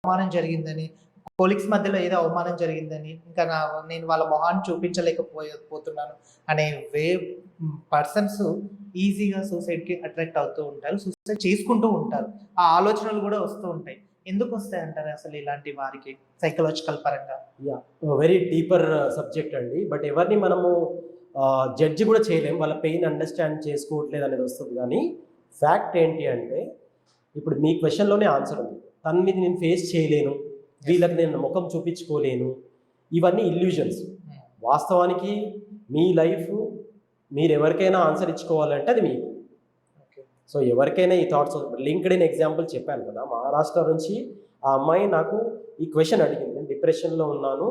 అవమానం జరిగిందని, కొలీగ్స్ మధ్యలో ఏదో అవమానం జరిగిందని, ఇంకా నేను వాళ్ళ మొహాన్ని పోతున్నాను అనే పర్సన్స్ ఈజీగా సూసైడ్‌కి అట్రాక్ట్ అవుతూ ఉంటారు. సూసైడ్ చేసుకుంటూ ఉంటారు. ఆ ఆలోచనలు గూడా వస్తూ ఉంటాయి. ఎందుకొస్తాయంటారు అసలు ఇలాంటి వారికి సైకలాజికల్ పరంగా? యాహ్! వెరీ డీపర్ సబ్జెక్ట్ అండి. బట్ ఎవరిని మనము జడ్జ్ గూడా చేయలేం. వాళ్ళ పెయిన్ అండర్‌స్టాండ్ చేసుకోవట్లేదు అనేది వస్తది గానీ, ఫ్యాక్ట్ ఏంటి అంటే, ఇప్పుడు మీ క్వెషన్‌లోనే ఆన్సర్ ఉంది. తనని నేను ఫేస్ చేయలేను. వీళ్ళకి నేను ముఖం చూపించుకోలేను. ఇవన్నీ ఇల్యూజన్స్. వాస్తవానికి మీ లైఫ్ మీరెవరికైనా ఆన్సర్ ఇచ్చుకోవాలంటే అది మీకు. ఓకే. సో ఎవరికైనా ఈ థాట్స్ లింక్డ్ఇన్ ఎగ్జాంపుల్ చెప్పాను కదా! మహారాష్ట్ర నుంచి ఆ అమ్మాయి నాకు ఈ క్వెషన్ అడిగింది. నేను డిప్రెషన్‌లో ఉన్నాను.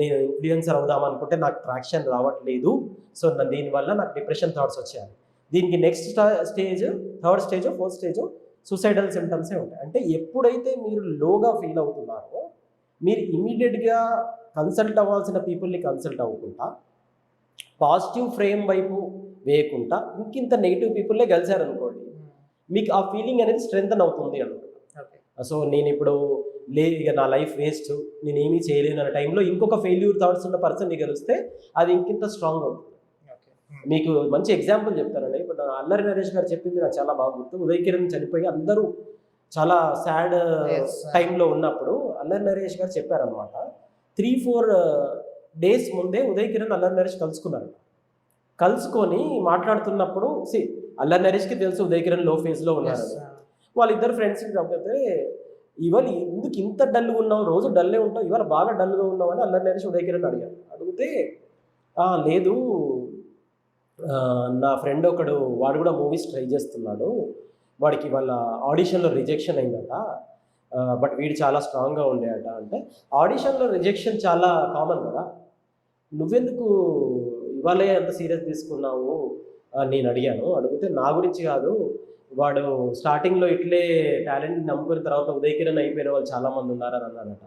నేను ఇన్‌ఫ్లుయెన్సర్ అవుదాం అనుకుంటే నాకు ట్రాక్షన్ రావట్లేదు. సో దీనివల్ల నాకు డిప్రెషన్ థాట్స్ వచ్చాయి. దీనికి నెక్స్ట్ స్టేజ్, థర్డ్ స్టేజో, ఫోర్త్ స్టేజో సూసైడల్ సింప్టమ్సే ఉంటాయి. అంటే ఎప్పుడైతే మీరు లోగా ఫీల్ అవుతున్నారో, మీరు ఇమ్మీడియేట్‌గా కన్సల్ట్ అవ్వాల్సిన పీపుల్‌ని కన్సల్ట్ అవ్వకుండా, పాజిటివ్ ఫ్రేమ్ వైపు వేయకుండా ఇంకింత నెగెటివ్ పీపుల్లే గెలిచారనుకోండి, మీకు ఆ ఫీలింగ్ అనేది స్ట్రెంథన్ అవుతుంది అనమాట. ఓకే. సో నేనిప్పుడు ఇక నా లైఫ్ వేస్ట్, నేనేమీ చేయలేను అనే టైంలో ఇంకొక ఫెయిల్యూర్ థాట్స్ ఉన్న పర్సన్‌ని గెలిస్తే అది ఇంకింత స్ట్రాంగ్ అవుతుంది. ఓకే. మీకు మంచి ఎగ్జాంపుల్ చెప్తానండి. ఇప్పుడు అల్లరి నరేష్ గారు చెప్పింది నాకు చాలా బాగా గుర్తు. ఉదయ్ కిరణ్ చనిపోయి అందరూ చాలా సాడ్ Yes. టైంలో ఉన్నప్పుడు అల్లరి నరేష్ గారు చెప్పారనమాట. 3, 4 డేస్ ముందే ఉదయ్ కిరణ్, అల్లరి నరేష్ కలుసుకున్నారు. కలుసుకొని మాట్లాడుతున్నప్పుడు అల్లరి నరేష్‌కి తెలుసు ఉదయ్ కిరణ్ లో ఫేజ్‌లో ఉన్నారని. వాళ్ళిద్దరు ఫ్రెండ్స్‌ని చంపితే, ఇవాళ ఎందుకు ఇంత డల్‌గా ఉన్నావు? రోజు డల్లే ఉంటావు, ఇవాళ బాగా డల్‌గా ఉన్నావు అని అల్లరి నరేష్ ఉదయ్ కిరణ్ అడిగారు. అడిగితే లేదు, నా ఫ్రెండ్ ఒకడు వాడు కూడా మూవీస్ ట్రై చేస్తున్నాడు. వాడికి వాళ్ళ ఆడిషన్‌లో రిజెక్షన్ అయిందట. బట్ వీడు చాలా స్ట్రాంగ్‌గా ఉండేట. అంటే ఆడిషన్‌లో రిజెక్షన్ చాలా కామన్ కదా! నువ్వెందుకు ఇవాళే అంత సీరియస్ తీసుకున్నావు అని నేను అడిగాను. అడిగితే నా గురించి కాదు, వాడు స్టార్టింగ్‌లో ఇట్లే టాలెంట్ నమ్ముకున్న తర్వాత ఉదయ్ కిరణ్ అయిపోయిన వాళ్ళు చాలా మంది ఉన్నారని అన్నాడట.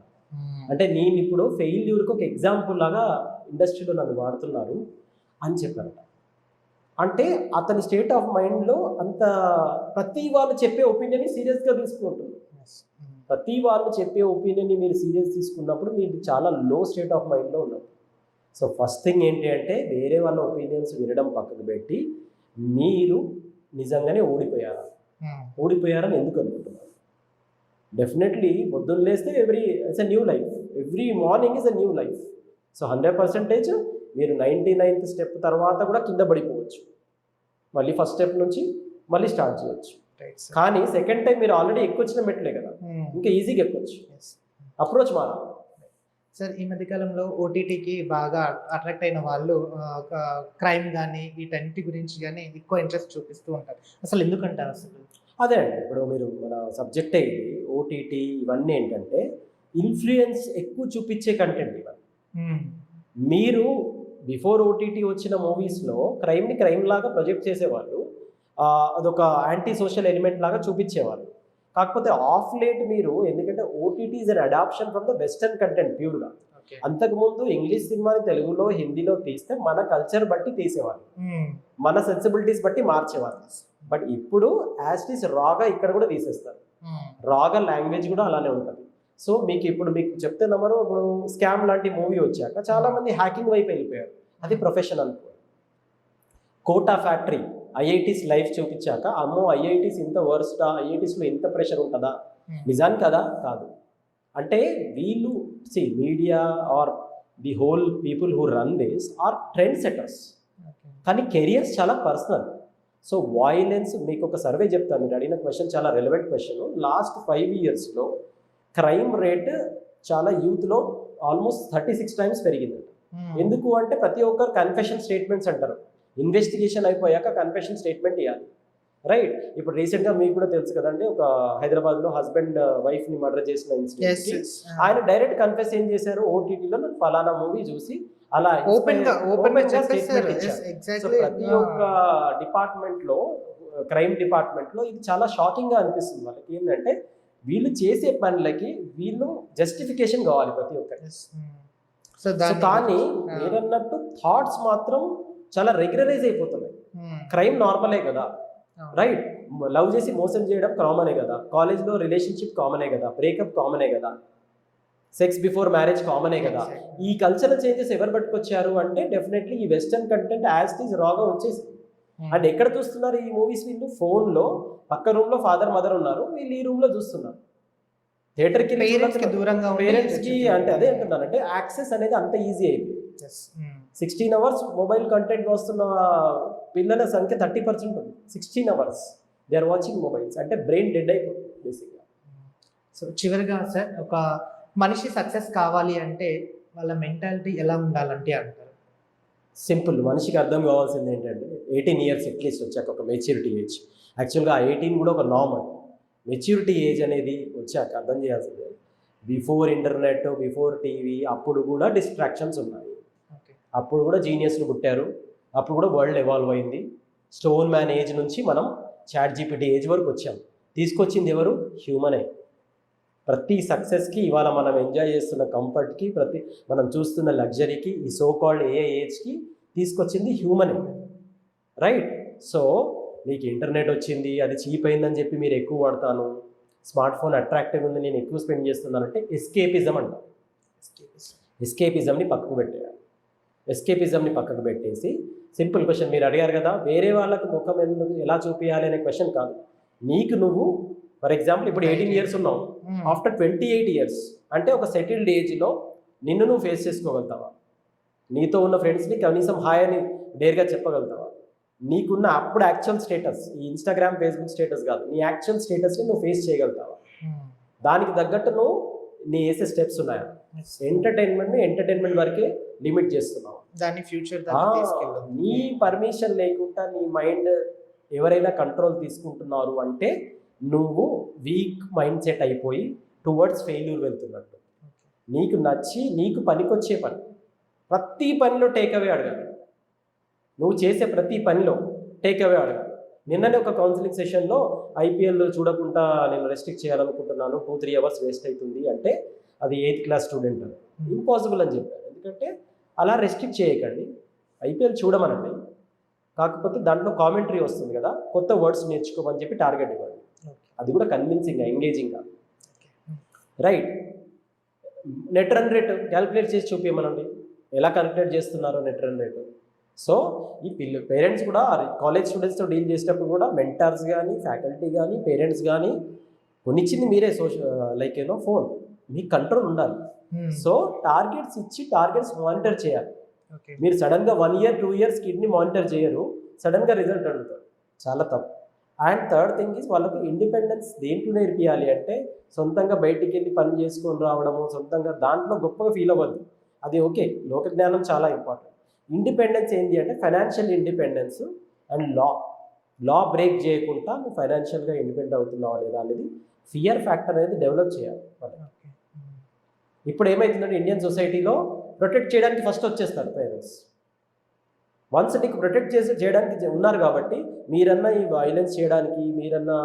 అంటే నేను ఇప్పుడు ఫెయిల్యూర్‌కి ఒక ఎగ్జాంపుల్ లాగా ఇండస్ట్రీలో నన్ను వాడుతున్నారు అని చెప్పారట. అంటే అతని స్టేట్ ఆఫ్ మైండ్‌లో అంత ప్రతి వాళ్ళు చెప్పే ఒపీనియన్‌ని సీరియస్‌గా తీసుకుంటుంది. ప్రతి వాళ్ళు చెప్పే ఒపీనియన్‌ని మీరు సీరియస్ తీసుకున్నప్పుడు మీరు చాలా లో స్టేట్ ఆఫ్ మైండ్‌లో ఉన్నారు. సో ఫస్ట్ థింగ్ ఏంటి అంటే, వేరే వాళ్ళ ఒపీనియన్స్ వినడం పక్కకు పెట్టి, మీరు నిజంగానే ఓడిపోయారని ఎందుకు అనుకుంటున్నారు? డెఫినెట్లీ పొద్దున్న లేస్తే it's a new life. Every morning is a new life. So 100% మీరు 99th స్టెప్ తర్వాత కూడా కింద పడిపోవచ్చు. మళ్ళీ ఫస్ట్ స్టెప్ నుంచి మళ్ళీ స్టార్ట్ చేయొచ్చు. కానీ సెకండ్ టైం మీరు ఆల్రెడీ ఎక్కొచ్చిన మెట్లే కదా, ఇంకా ఈజీగా ఎక్కొచ్చు. అప్రోచ్ మారాలి. సార్, ఈ మధ్యకాలంలో ఓటీటీకి బాగా అట్రాక్ట్ అయిన వాళ్ళు క్రైమ్ కానీ వీటన్నిటి గురించి కానీ ఎక్కువ ఇంట్రెస్ట్ చూపిస్తూ ఉంటారు. అసలు ఎందుకంటారు అసలు? అదే అండి, ఇప్పుడు మీరు మన సబ్జెక్టే ఇది. ఓటీటీ ఇవన్నీ ఏంటంటే ఇన్ఫ్లుయెన్స్ ఎక్కువ చూపించే కంటెంట్ ఇవన్నీ. మీరు బిఫోర్ ఓటీటీ వచ్చిన మూవీస్లో క్రైమ్ని క్రైమ్ లాగా ప్రొజెక్ట్ చేసేవాళ్ళు. అదొక యాంటీ సోషల్ ఎలిమెంట్ లాగా చూపించేవాళ్ళు. కాకపోతే ఆఫ్ లేట్ మీరు, ఎందుకంటే OTT is an adoption from the western content ప్యూర్గా. అంతకుముందు ఇంగ్లీష్ సినిమాని తెలుగులో, హిందీలో తీస్తే మన కల్చర్ బట్టి తీసేవాళ్ళు, మన సెన్సిబిలిటీస్ బట్టి మార్చేవాళ్ళు. బట్ ఇప్పుడు యాజ్ ఇట్ ఈస్ రాగా ఇక్కడ కూడా తీసేస్తారు. రాగా లాంగ్వేజ్ కూడా అలానే ఉంటుంది. సో మీకు చెప్తే నమ్మరు, ఇప్పుడు స్కామ్ లాంటి మూవీ వచ్చాక చాలా మంది హ్యాకింగ్ వైపు వెళ్ళిపోయారు. అది ప్రొఫెషన్ అనుకో. కోటా ఫ్యాక్టరీ ఐఐటీస్ లైఫ్ చూపించాక, అమ్మో ఐఐటీస్ ఇంత వర్స్టా, ఐఐటీస్లో ఇంత ప్రెషర్ ఉంటుందా? నిజానికి కదా కాదు. అంటే వీళ్ళు media are the whole people who run this are trend setters, కానీ కెరియర్స్ చాలా పర్సనల్. సో వాయిలెన్స్, మీకు ఒక సర్వే చెప్తాను, మీరు అడిగిన క్వశ్చన్ చాలా రెలవెంట్ క్వశ్చన్. లాస్ట్ 5 yearsలో క్రైమ్ రేట్ చాలా యూత్లో ఆల్మోస్ట్ 36 times పెరిగింది. ఎందుకు అంటే ప్రతి ఒక్కరు కన్ఫెషన్ స్టేట్మెంట్స్ అంటారు. ఇన్వెస్టిగేషన్ అయిపోయాక కన్ఫెషన్ స్టేట్మెంట్ ఇవ్వాలి, రైట్? ఇప్పుడు రీసెంట్గా మీకు కూడా తెలుసు కదండి, ఒక హైదరాబాద్లో హస్బెండ్ వైఫ్ని మర్డర్ చేసిన ఇన్సిడెంట్. ఆయన డైరెక్ట్ కన్ఫెస్ ఏం చేశారు, ఓటీటీలో నేను ఫలానా మూవీ చూసి అలా ఓపెన్ గా స్టేట్మెంట్ ఇచ్చారు. సో ప్రతి ఒక్క డిపార్ట్మెంట్లో, క్రైమ్ డిపార్ట్మెంట్లో ఇది చాలా షాకింగ్గా అనిపిస్తుంది వాళ్ళకి. ఏంటంటే వీళ్ళు చేసే పనులకి వీళ్ళు జస్టిఫికేషన్ కావాలి ప్రతి ఒక్కరికి. కానీ మీరన్నట్టు థాట్స్ మాత్రం చాలా రెగ్యులరైజ్ అయిపోతున్నాయి. క్రైమ్ నార్మలే కదా, రైట్? లవ్ చేసి మోసం చేయడం కామనే కదా, కాలేజ్లో రిలేషన్షిప్ కామనే కదా, బ్రేకప్ కామనే కదా, సెక్స్ బిఫోర్ మ్యారేజ్ కామనే కదా. ఈ కల్చరల్ చేంజెస్ ఎవరు పట్టుకొచ్చారు అంటే డెఫినెట్లీ ఈ western content as it is రాగా వచ్చేసి. అండ్ ఎక్కడ చూస్తున్నారు ఈ మూవీస్ వీళ్ళు? ఫోన్లో పక్క రూమ్లో ఫాదర్ మదర్ ఉన్నారు, వీళ్ళు ఈ రూమ్లో చూస్తున్నారు. థియేటర్కి పేరెంట్స్కి దూరంగా ఉండి పేరెంట్స్కి అంటే అదే అంటున్నాను, అంటే యాక్సెస్ అనేది అంత ఈజీ అయిపోయింది. 16 అవర్స్ మొబైల్ కంటెంట్ వస్తున్న పిల్లల సంఖ్య 30% ఉంది. 16 hours they are watching mobiles, అంటే బ్రెయిన్ డెడ్ అయిపోతుంది బేసిక్గా. సో చివరిగా సార్, ఒక మనిషి సక్సెస్ కావాలి అంటే వాళ్ళ మెంటాలిటీ ఎలా ఉండాలంటే అంటారు? సింపుల్, మనిషికి అర్థం కావాల్సింది ఏంటంటే 18 ఇయర్స్ అట్లీస్ట్ వచ్చాక ఒక మెచ్యూరిటీ ఏజ్. యాక్చువల్గా ఆ 18 కూడా ఒక నార్మల్ మెచ్యూరిటీ ఏజ్ అనేది వచ్చాక అర్థం చేయాల్సిందే. బిఫోర్ ఇంటర్నెట్, బిఫోర్ టీవీ, అప్పుడు కూడా డిస్ట్రాక్షన్స్ ఉన్నాయి, అప్పుడు కూడా జీనియస్లు పుట్టారు, అప్పుడు కూడా వరల్డ్ ఎవాల్వ్ అయింది. స్టోన్ మ్యాన్ ఏజ్ నుంచి మనం చాట్ జీపీటీ ఏజ్ వరకు వచ్చాం. తీసుకొచ్చింది ఎవరు? హ్యూమనే. ప్రతి సక్సెస్కి, ఇవాళ మనం ఎంజాయ్ చేస్తున్న కంఫర్ట్కి, ప్రతి మనం చూస్తున్న లగ్జరీకి, ఈ సో కాల్డ్ ఏజ్కి తీసుకొచ్చింది హ్యూమనే, రైట్? సో మీకు ఇంటర్నెట్ వచ్చింది, అది చీప్ అయిందని చెప్పి మీరు ఎక్కువ వాడతాను, స్మార్ట్ ఫోన్ అట్రాక్టివ్ ఉంది నేను ఎక్కువ స్పెండ్ చేస్తున్నానంటే ఎస్కేపిజం అంట. ఎస్కేపిజంని పక్కకు పెట్టేయాలి. ఎస్కేపిజంని పక్కకు పెట్టేసి సింపుల్ క్వశ్చన్ మీరు అడిగారు కదా, వేరే వాళ్ళకు ముఖం ఎందుకు ఎలా చూపించాలి అనే క్వశ్చన్ కాదు, నీకు నువ్వు. ఫర్ ఎగ్జాంపుల్ ఇప్పుడు 18 ఇయర్స్ ఉన్నావు, ఆఫ్టర్ 28 ఇయర్స్ అంటే ఒక సెటిల్డ్ ఏజ్లో నిన్ను నువ్వు ఫేస్ చేసుకోగలుగుతావా? నీతో ఉన్న ఫ్రెండ్స్ని కనీసం హాయ్ అని డేర్గా చెప్పగలుగుతావా? నీకున్న అప్పుడు యాక్చువల్ స్టేటస్, ఈ ఇన్స్టాగ్రామ్ ఫేస్బుక్ స్టేటస్ కాదు, నీ యాక్చువల్ స్టేటస్ని నువ్వు ఫేస్ చేయగలుగుతావా? దానికి తగ్గట్టు నువ్వు నీ వేసే స్టెప్స్ ఉన్నాయా? ఎంటర్టైన్మెంట్ వరకే లిమిట్ చేస్తున్నావు, దాన్ని ఫ్యూచర్ నీ పర్మిషన్ లేకుండా నీ మైండ్ ఎవరైనా కంట్రోల్ తీసుకుంటున్నారు అంటే నువ్వు వీక్ మైండ్ సెట్ అయిపోయి టువర్డ్స్ ఫెయిల్యూర్ వెళ్తున్నట్టు. నీకు నచ్చి నీకు పనికొచ్చే పని, ప్రతి పనిలో టేక్ అవే అడగాలి. నువ్వు చేసే ప్రతి పనిలో టేక్ అవే అడగాలి. నిన్ననే ఒక కౌన్సిలింగ్ సెషన్లో ఐపీఎల్ చూడకుండా నేను రెస్ట్రిక్ట్ చేయాలనుకుంటున్నాను, 2-3 అవర్స్ వేస్ట్ అవుతుంది అంటే అది 8th క్లాస్ స్టూడెంట్ అని ఇంపాసిబుల్ అని చెప్పాను. ఎందుకంటే అలా రెస్ట్రిక్ట్ చేయకండి, ఐపీఎల్ చూడమనండి, కాకపోతే దాంట్లో కామెంటరీ వస్తుంది కదా, కొత్త వర్డ్స్ నేర్చుకోమని చెప్పి టార్గెట్ ఇవ్వండి. అది కూడా కన్విన్సింగ్గా, ఎంగేజింగ్గా, right? Net run rate calculate చేసి చూపించమనండి, ఎలా క్యాలిక్యులేట్ చేస్తున్నారో నెట్ రన్ రేటు. సో ఈ పేరెంట్స్ కూడా కాలేజ్ స్టూడెంట్స్తో డీల్ చేసేటప్పుడు కూడా మెంటర్స్ కానీ, ఫ్యాకల్టీ కానీ, పేరెంట్స్ కానీ కొనిచ్చింది మీరే, లైక్ ఫోన్ మీకు కంట్రోల్ ఉండాలి. సో టార్గెట్స్ ఇచ్చి టార్గెట్స్ మానిటర్ చేయాలి. మీరు సడన్గా 1 year 2 years కిడ్ని మానిటర్ చేయరు, సడన్గా రిజల్ట్ అడుగుతారు, చాలా తప్పు. అండ్ థర్డ్ థింగ్ ఈజ్ వాళ్ళకు ఇండిపెండెన్స్ దేంట్లో నేర్పియాలి అంటే సొంతంగా బయటికి వెళ్ళి పని చేసుకొని రావడము, సొంతంగా దాంట్లో గొప్పగా ఫీల్ అవ్వద్దు, అది ఓకే, లోక జ్ఞానం చాలా ఇంపార్టెంట్. ఇండిపెండెన్స్ ఏంటి అంటే financial independence and law break చేయకుండా నువ్వు ఫైనాన్షియల్గా ఇండిపెండెంట్ అవుతున్నావా లేదా అనేది ఫియర్ ఫ్యాక్టర్ అనేది డెవలప్ చేయాలి. ఇప్పుడు ఏమవుతుందంటే ఇండియన్ సొసైటీలో ప్రొటెక్ట్ చేయడానికి ఫస్ట్ వచ్చేస్తారు పేరెంట్స్. వన్స్ నీకు ప్రొటెక్ట్ చేయడానికి ఉన్నారు కాబట్టి మీరన్నా ఈ వైలెన్స్ చేయడానికి, మీరన్నా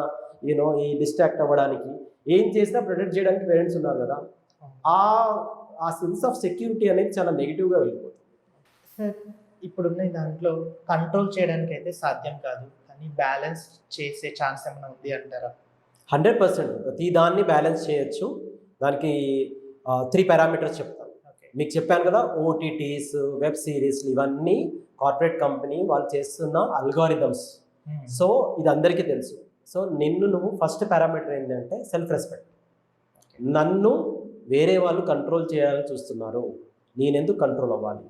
ఈ డిస్ట్రాక్ట్ అవ్వడానికి, ఏం చేసినా ప్రొటెక్ట్ చేయడానికి పేరెంట్స్ ఉన్నారు కదా, ఆ సెన్స్ ఆఫ్ సెక్యూరిటీ అనేది చాలా నెగిటివ్గా వెళ్ళిపోతుంది. సార్, ఇప్పుడున్న దాంట్లో కంట్రోల్ చేయడానికి అయితే సాధ్యం కాదు, కానీ బ్యాలెన్స్ చేసే ఛాన్స్ ఏమైనా ఉంది అంటారా? 100% ప్రతి దాన్ని బ్యాలెన్స్ చేయొచ్చు. దానికి 3 పారామీటర్స్ చెప్తాను. మీకు చెప్పాను కదా, ఓటీటీస్, వెబ్ సిరీస్లు, ఇవన్నీ కార్పొరేట్ కంపెనీ వాళ్ళు చేస్తున్న అల్గారిథమ్స్. సో ఇది అందరికీ తెలుసు. సో నువ్వు ఫస్ట్ పారామీటర్ ఏంటంటే సెల్ఫ్ రెస్పెక్ట్. నన్ను వేరే వాళ్ళు కంట్రోల్ చేయాలని చూస్తున్నారు, నేనెందుకు కంట్రోల్ అవ్వాలి?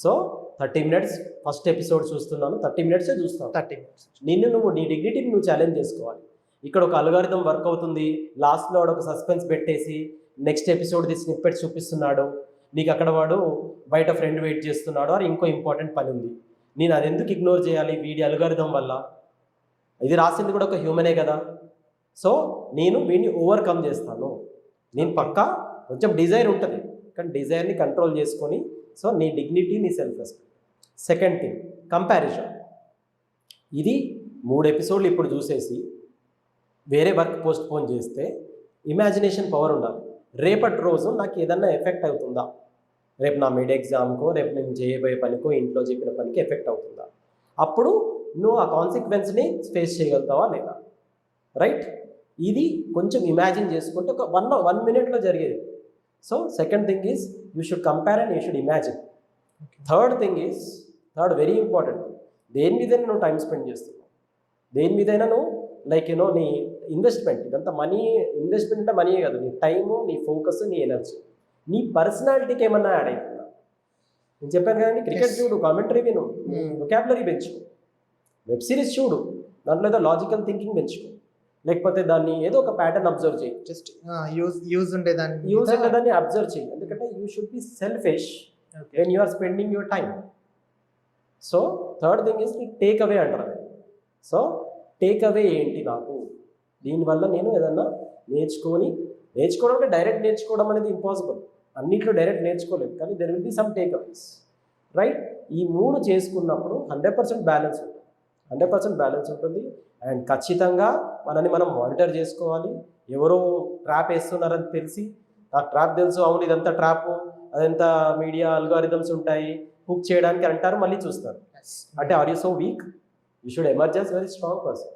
సో 30 minutes ఫస్ట్ ఎపిసోడ్ చూస్తున్నాను, 30 minutes చూస్తాను. 30 minutes నీ డిగ్నిటీని నువ్వు ఛాలెంజ్ చేసుకోవాలి. ఇక్కడ ఒక అల్గారిథం వర్క్ అవుతుంది, లాస్ట్లో వాడు ఒక సస్పెన్స్ పెట్టేసి నెక్స్ట్ ఎపిసోడ్ది స్నిప్పెట్ చూపిస్తున్నాడు, నీకు అక్కడ వాడు బయట ఫ్రెండ్ వెయిట్ చేస్తున్నాడు, అని ఇంకో ఇంపార్టెంట్ పని ఉంది, నేను అది ఎందుకు ఇగ్నోర్ చేయాలి వీడి అల్గారిథం వల్ల? ఇది రాసింది కూడా ఒక హ్యూమనే కదా. సో నేను వీడిని ఓవర్కమ్ చేస్తాను. నేను పక్కా కొంచెం డిజైర్ ఉంటుంది, కానీ డిజైర్ని కంట్రోల్ చేసుకొని, సో నీ డిగ్నిటీ, నీ self respect. Second thing comparison. ఇది 3 ఎపిసోడ్లు ఇప్పుడు చూసేసి వేరే వర్క్ పోస్ట్ పోన్ చేస్తే ఇమాజినేషన్ పవర్ ఉండాలి. రేపటి రోజు నాకు ఏదన్నా ఎఫెక్ట్ అవుతుందా, రేపు నా మిడ్ ఎగ్జామ్కో, రేపు నేను చేయబోయే పనికో, ఇంట్లో చెప్పిన పనికి ఎఫెక్ట్ అవుతుందా? అప్పుడు నువ్వు ఆ కాన్సిక్వెన్స్ని ఫేస్ చేయగలుగుతావా లేదా, రైట్? ఇది కొంచెం ఇమాజిన్ చేసుకుంటే ఒక 1 minute జరిగేది. So second thing is you should compare and you should imagine. Third thing is, third very important, దేని మీదైనా నువ్వు టైం స్పెండ్ చేస్తున్నావు, దేని మీదైనా నువ్వు లైక్ యూనో నీ ఇన్వెస్ట్మెంట్, ఇదంతా మనీ, ఇన్వెస్ట్మెంట్ అంటే మనీయే కాదు, నీ టైము, నీ ఫోకస్, నీ ఎనర్జీ, నీ పర్సనాలిటీకి ఏమన్నా యాడ్ అవుతుందా? నేను చెప్పాను కదండి, క్రికెట్ చూడు, కామెంటరీ విను, వొకాబులరీ పెంచుకో, వెబ్ సిరీస్ చూడు, దాంట్లో ఏదో లాజికల్ థింకింగ్ పెంచుకో, లేకపోతే దాన్ని ఏదో ఒక ప్యాటర్న్ అబ్జర్వ్ చేయి, జస్ట్ యూజ్ ఉండేదాన్ని ఉండేదాన్ని అబ్జర్వ్ చేయి. ఎందుకంటే you should be selfish when you are spending your time. So third thing is take away అంటారు. సో టేక్ అవే ఏంటి నాకు, దీనివల్ల నేను ఏదన్నా నేర్చుకోవడం అంటే డైరెక్ట్ నేర్చుకోవడం అనేది ఇంపాసిబుల్, అన్నిట్లో డైరెక్ట్ నేర్చుకోలేము, కానీ there will be some take aways, right? ఈ 3 చేసుకున్నప్పుడు 100% బ్యాలెన్స్ ఉంటుంది, 100% బ్యాలెన్స్ ఉంటుంది. అండ్ ఖచ్చితంగా మనని మనం మానిటర్ చేసుకోవాలి. ఎవరో ట్రాప్ వేస్తున్నారని తెలిసి, నాకు ట్రాప్ తెలుసు, అవును ఇదంతా ట్రాప్, అదంతా మీడియా అల్గారిథమ్స్ ఉంటాయి, హుక్ చేయడానికి అంటారు, మళ్ళీ చూస్తారు. అంటే are you so weak? You should emerge as very strong person.